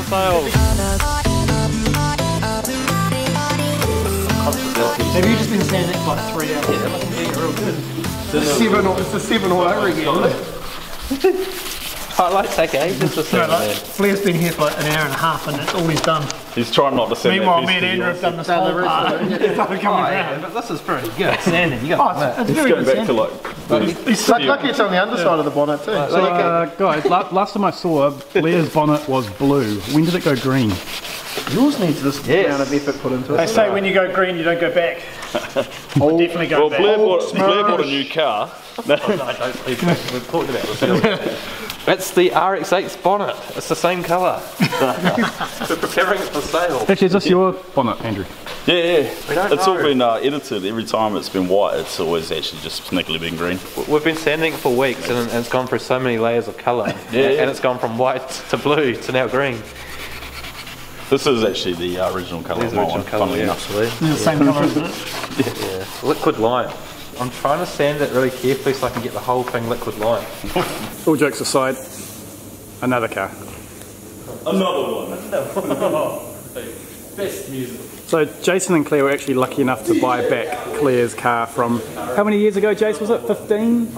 sails. Have you just been standing there for like 3 hours? Yeah, that must be real good. It's the 7 all over again. I like take ages to sing there. Flair's been here for like an hour and a half and that's all he's done. He's trying not to send Meanwhile, that me and Andrew have done this whole part. It's started coming around. But this is pretty good sanding, you got to It's He's very going good back to sanding. like... He's lucky it's on the underside of the bonnet too. So guys, last time I saw Blair's bonnet was blue. When did it go green? Yours needs this amount of effort put into it. They say when you go green, you don't go back. Definitely go Well, back. Blair bought a new car. No, don't. We've talked about this. It's the RX8's bonnet. It's the same colour. We're preparing it for sale. Actually, is this your bonnet, Andrew? Yeah. It's all know. been edited. Every time it's been white, it's always actually just sneakily been green. We've been sanding it for weeks and it's gone through so many layers of colour. And it's gone from white to blue to now green. This is actually the original colour of my one, funnily enough. It's the same colour, isn't it? Yeah. Liquid lime. I'm trying to sand it really carefully so I can get the whole thing liquid lime. All jokes aside, another car. Another one. Best music. So Jaysen and Claire were actually lucky enough to buy back Claire's car from, how many years ago, Jace, was it? 15?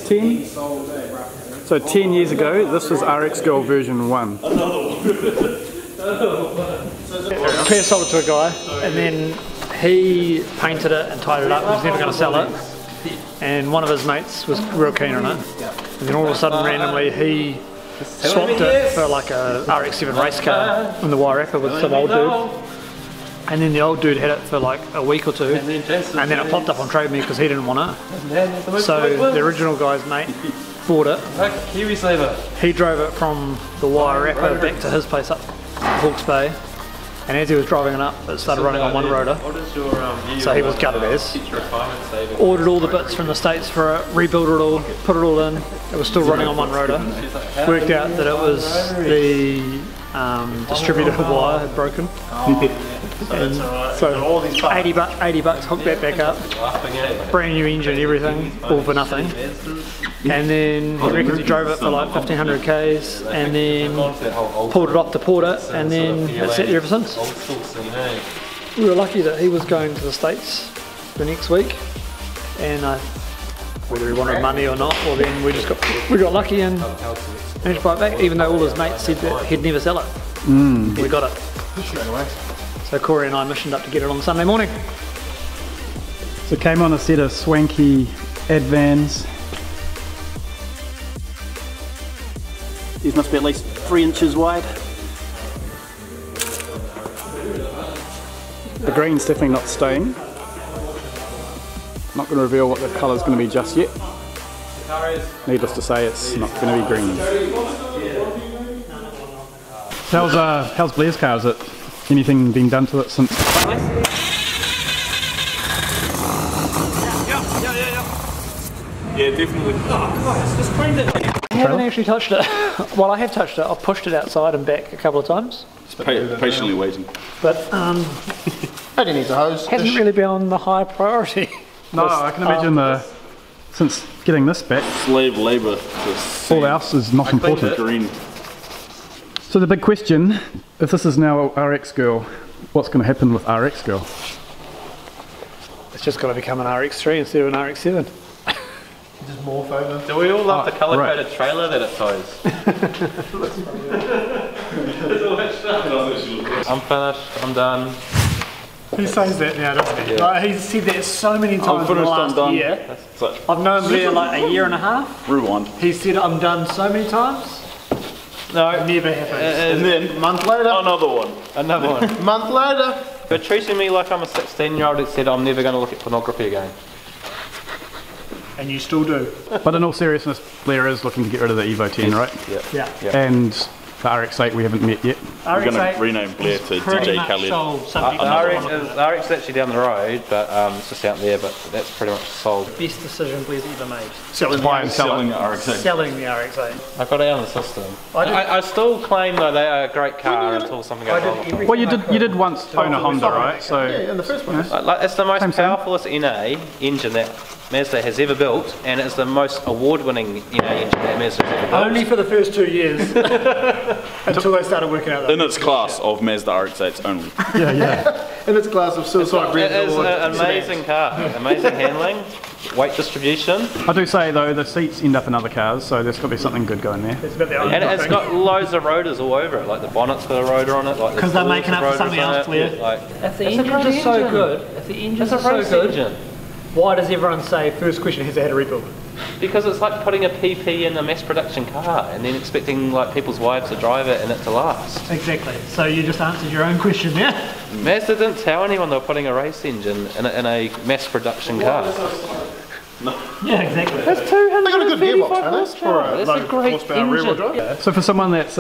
10? So 10 years ago, this was RX Girl version 1. Claire sold it to a guy and then he painted it and tied it up. He was never going to sell it. And one of his mates was real keen on it. And then all of a sudden, randomly, he swapped it for like a RX7 race car in the Wairarapa with some old dude. And then the old dude had it for like a week or two. And then it popped up on Trade Me because he didn't want it. So the original guy's mate bought it. Kiwi saver. He drove it from the Wairarapa back to his place up Hawke's Bay. And as he was driving it up, it started running on one rotor. So he was gutted as. Ordered all the bits from the States for it, rebuilt it all, put it all in. It was still running on one rotor. Worked out that it was the distributor wire had broken. And so 80 bucks, hooked that back up. Brand new engine, everything, all for nothing. And then he reckons he drove it for like 1500 k's and then pulled it off to port it and then it's sat there ever since. We were lucky that he was going to the States the next week and whether he wanted money or not, well then we got lucky and managed to buy it back even though all his mates said that he'd never sell it. We got it. So Corey and I missioned up to get it on Sunday morning. So it came on a set of swanky Advans. These must be at least 3 inches wide. The green's definitely not staying. Not going to reveal what the colour's going to be just yet. Needless to say, it's not going to be green. How's Blair's car? Is it anything been done to it since? Yeah, definitely. I haven't actually touched it. Well, I have touched it. I've pushed it outside and back a couple of times. Just patiently waiting. But Only needs a hose. hasn't really been on the high priority. No, I can imagine since getting this back, Slave labour. all else is not important. Green. So the big question, if this is now RX Girl, what's going to happen with RX Girl? It's just got to become an RX3 instead of an RX7. Just morph over. Do we all love the colour-coded trailer that it tows? I'm finished, I'm done. He says that now, doesn't he? Yeah. Like, he's said that so many times in the last year. I've known Blair like a year and a half. Rewind. He said I'm done so many times. No, it never happens. And then a month later. Another one. Another one. Month later. You're treating me like I'm a 16-year-old that said I'm never going to look at pornography again. And you still do. But in all seriousness, Blair is looking to get rid of the Evo 10, right? Yeah. And the RX8 we haven't met yet. We're going to rename Blair to DJ Khaled. The RX is actually down the road, but it's just out there, but that's pretty much sold. Best decision Blair's ever made. Selling Selling the RX8. Selling the RX8. I got it out of the system. I still claim though they are a great car until something goes wrong. Well, you did once own a Honda, right? So Yeah, in the first one. Like, it's the most powerful NA engine that Mazda has ever built, and it's the most award-winning engine that Mazda has ever built. Only for the first 2 years. Until they started working out that. In its class of Mazda RX-8s only. In its class of suicide It is an amazing car, amazing handling, weight distribution. I do say though, the seats end up in other cars, so there's got to be something good going there. It's about the only And it's thing. got loads of rotors all over it, like the bonnet's got a rotor on it. Because they're making up for something else, Claire. If the engines are so good, if the engines are so good, why does everyone say first question has it had a rebuild? Because it's like putting a PP in a mass production car and then expecting like people's wives to drive it and it to last. Exactly. So you just answered your own question there. Mazda didn't tell anyone they were putting a race engine in a mass production car. Yeah, exactly. That's They got a good 235 gearbox, don't they? For a That's low a great horsepower rear-wheel engine. drive. So for someone that's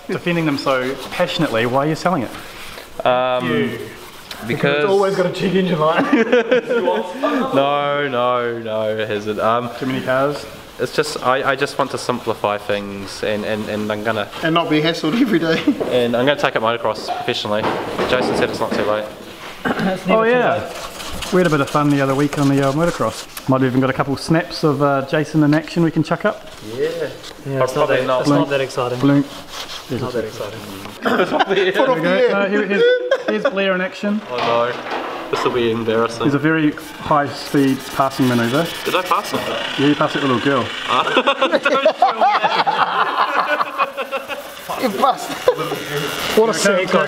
defending them so passionately, why are you selling it? Because It's always got a cheap engine light. no, it hasn't. Too many cars? It's just I just want to simplify things and I'm gonna And not be hassled every day. take up motocross professionally. Jaysen said it's not too late. Oh yeah. We had a bit of fun the other week on the motocross. Might have even got a couple snaps of Jaysen in action we can chuck up. Yeah, It's not that exciting. Blink. Not that exciting. There we go. Here's Blair in action. Oh no, this will be embarrassing. There's a very high speed passing manoeuvre. Did I pass it? Yeah, you passed it, little girl. You bust. What a sick You're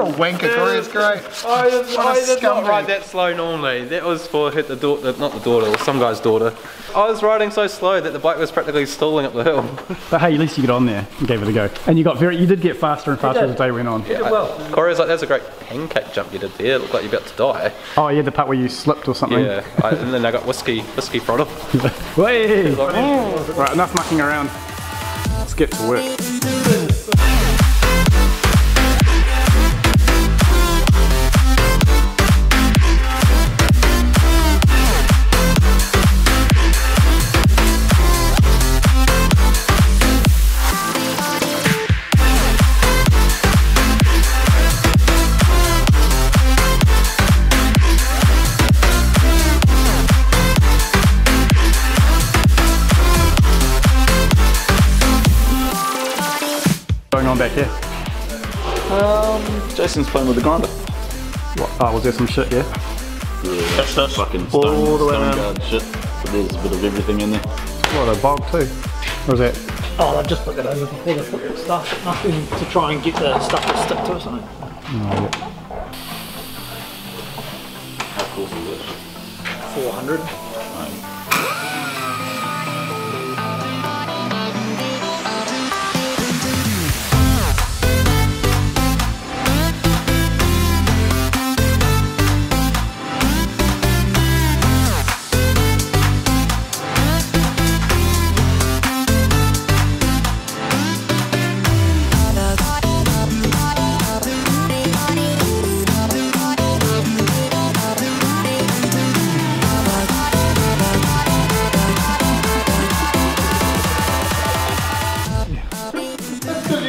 a wanker, Corey. It's great. I did not scumbag. ride that slow normally. That was for hit the daughter, not the daughter, it was some guy's daughter. I was riding so slow that the bike was practically stalling up the hill. But hey, at least you got on there and gave it a go. And you did get faster and faster as the day went on. Yeah, Corey was like, "That's a great pancake jump you did there. It looked like you're about to die." Oh yeah, the part where you slipped or something. Yeah, and then I got whiskey throttle. Way! Right, enough mucking around. Let's get to work. Going on back here? Jason's playing with the grinder. What? Oh, was there some shit, yeah? Yeah, that's fucking All stone, the way stone around. guard shit. But there's a bit of everything in there. What, a bog too? Or is that? Oh, I've just put that over before they put the stuff. Nothing to try and get the stuff to stick to or something. Oh, yeah. How course is it? 400.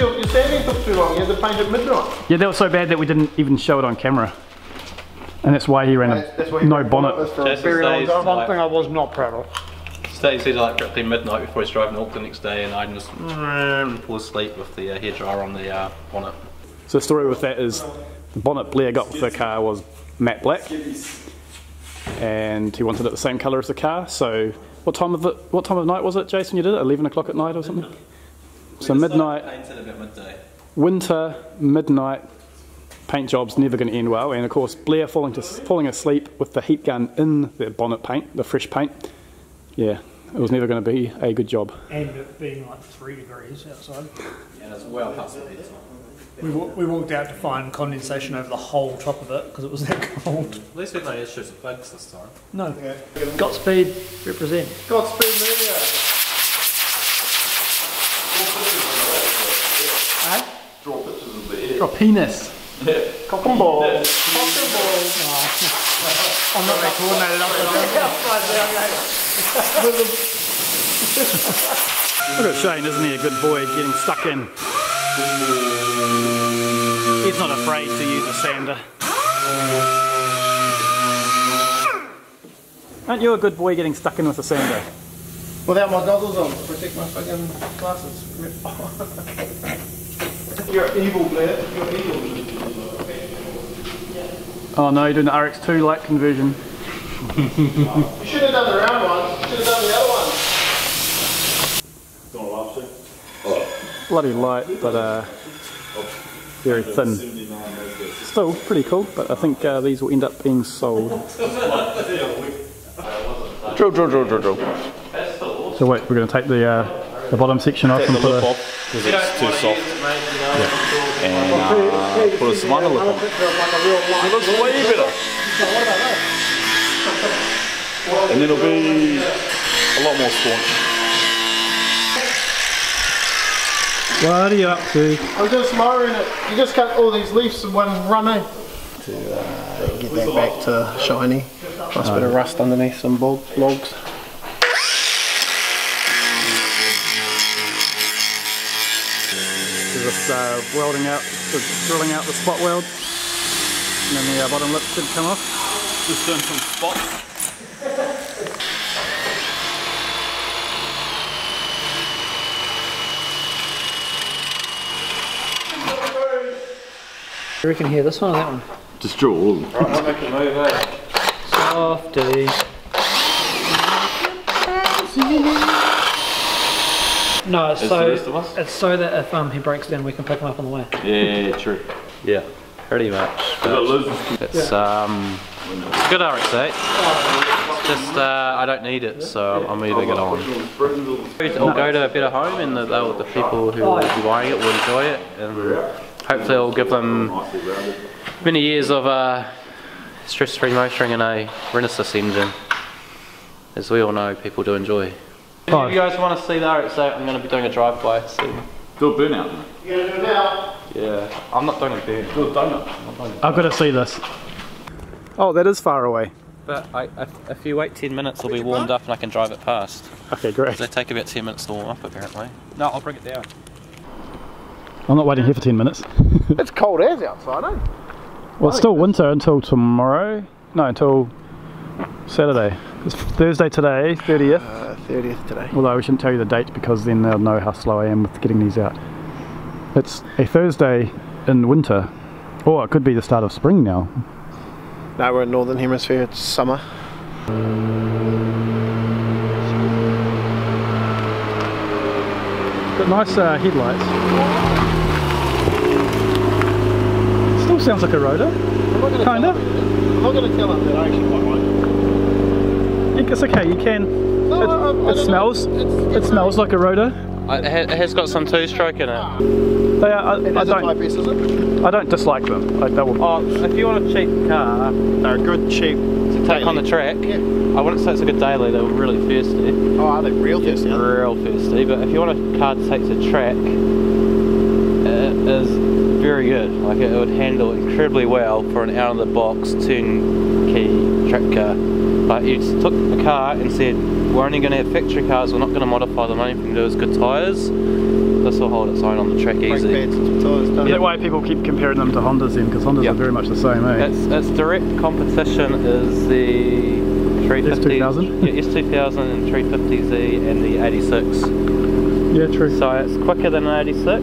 Your sanding took too long. You had to paint at midnight. Yeah, that was so bad that we didn't even show it on camera. And that's why he ran That's why you no bonnet. For a Jason's very long days, time. One thing I was not proud of. Stays here like practically midnight before he's driving to Auckland the next day, and I just fall asleep with the hairdryer on the bonnet. So the story with that is the bonnet Blair got with the car was matte black, and he wanted it the same colour as the car. So what time of night was it, Jaysen? You did it 11 o'clock at night or something. So midnight, winter, midnight, paint job's never going to end well. And of course Blair falling asleep with the heat gun in the bonnet paint, the fresh paint. Yeah, it was never going to be a good job. And it being like 3 degrees outside. And it's well past the heat. We walked out to find condensation over the whole top of it because it was that cold. At least we had no issues with bugs this time. No. Godspeed, represent. Godspeed Media. Draw pictures of the air. Oh, penis. Cock and ball. I'm not very coordinated up Look at Shane, isn't he a good boy getting stuck in? He's not afraid to use a sander. Aren't you a good boy getting stuck in with the sander? Without my goggles on, protect my fucking glasses. You're evil, Blair. You're evil. Oh no, you're doing the RX2 light conversion. You should have done the round one. You should have done the other one. Bloody light, but very thin. Still pretty cool, but I think these will end up being sold. Drill. So wait, we're going to take the bottom section off and put a... Because it's too soft. Yeah. And put a smother lip on. It looks way better. And it'll be a lot more staunch. What are you up to? I'm just lowering it. You just cut all these leaves in one run in. To get that back to shiny. Plus a bit of rust underneath some logs. Just welding out, drilling out the spot weld, and then the bottom lip should come off. Just doing some spots. You reckon here, this one or that one? Just drill all of them. Right, I'll make a move, eh? Softy. No, it's so that if he breaks down, we can pick him up on the way. Yeah, true. Yeah, pretty much. It's a good RX8. Just I don't need it, so I'm either get on. I'll go to a better home, and the people who will be buying it will enjoy it, and hopefully it'll give them many years of stress-free motoring in a Renesas engine. As we all know, people do enjoy. If you guys want to see the RX8, I'm going to be doing a drive-by soon. Do a burnout. You gonna do it now? Yeah, I'm not doing a burn. Do a donut. I've got to see this. Oh, that is far away. But if you wait 10 minutes, it'll be warmed up and I can drive it past. Okay, great. They take about 10 minutes to warm up, apparently. No, I'll bring it down. I'm not waiting here for 10 minutes. It's cold as outside, eh? Well, it's still winter until tomorrow. No, until Saturday. It's Thursday today, 30th. 30th today. Although we shouldn't tell you the date because then they'll know how slow I am with getting these out. It's a Thursday in winter. Or it could be the start of spring now. No, we're in Northern Hemisphere, it's summer. Got nice headlights. Still sounds like a rotor. Kind of. I'm not going to tell him that I actually quite like it. It's okay, you can. It smells. It smells like a rotor. It has got some two-stroke in it. They are, I don't dislike them. Like they will. Oh, if you want a cheap car, They're a good, cheap to take on the track, Yeah. I wouldn't say it's a good daily, they're really thirsty. Oh, are they real thirsty? Real thirsty, but if you want a car to take to the track, it is very good. Like it would handle incredibly well for an out-of-the-box turnkey track car. Like you took the car and said, we're only going to have factory cars, we're not going to modify them, only thing we can do is good tyres. This will hold its own on the track easy. Is that why people keep comparing them to Hondas then? Because Hondas are very much the same, eh? Its direct competition is the 350. S2000? Yeah, S2000 and 350Z and the 86. Yeah, true. So it's quicker than an 86.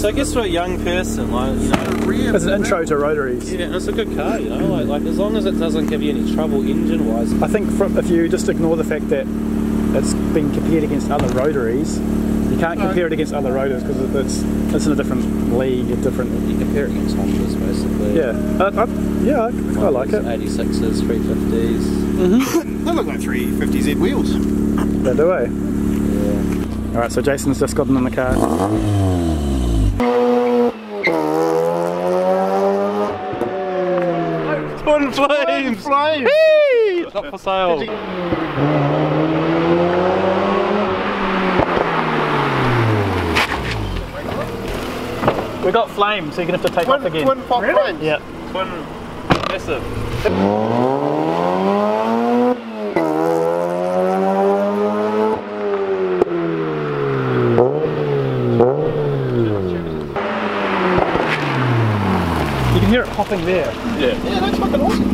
So I guess for a young person, like, you know, As an intro to rotaries. yeah, and it's a good car, you know, like as long as it doesn't give you any trouble engine-wise. I think if you just ignore the fact that it's been compared against other rotaries, you can't compare it against other rotors because it's in a different league, a different. You compare it against Hondas, basically. Yeah, I like it. 86s, 350s. They look like 350Z wheels. They do, eh? Yeah. Alright, so Jason's just gotten in the car. Twin flames! Flames! Hey! Not for sale. We got flames, so you're going to have to take off again. Twin pop flames? Yeah. Twin massive. You can hear it popping there. Yeah. Yeah, that's fucking awesome.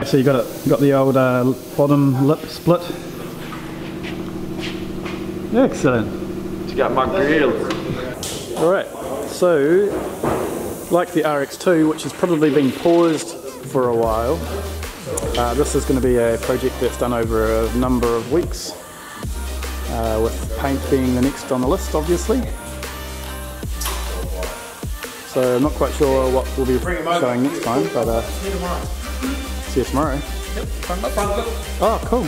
Alright, so you got the old bottom lip split. Excellent. You got my grill. Alright, so like the RX2, which has probably been paused for a while, this is going to be a project that's done over a number of weeks, with paint being the next on the list, obviously. So I'm not quite sure what we'll be showing next time, but see you tomorrow. Oh, cool.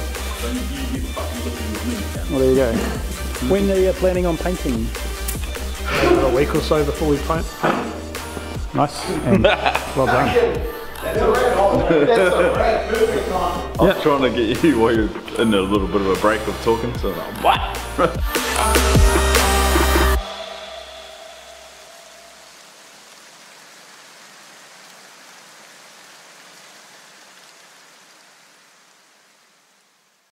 Well, there you go. When are you planning on painting? A week or so before we paint. Nice. And well done. I was trying to get you while you're in a little bit of a break of talking, so I'm like, what?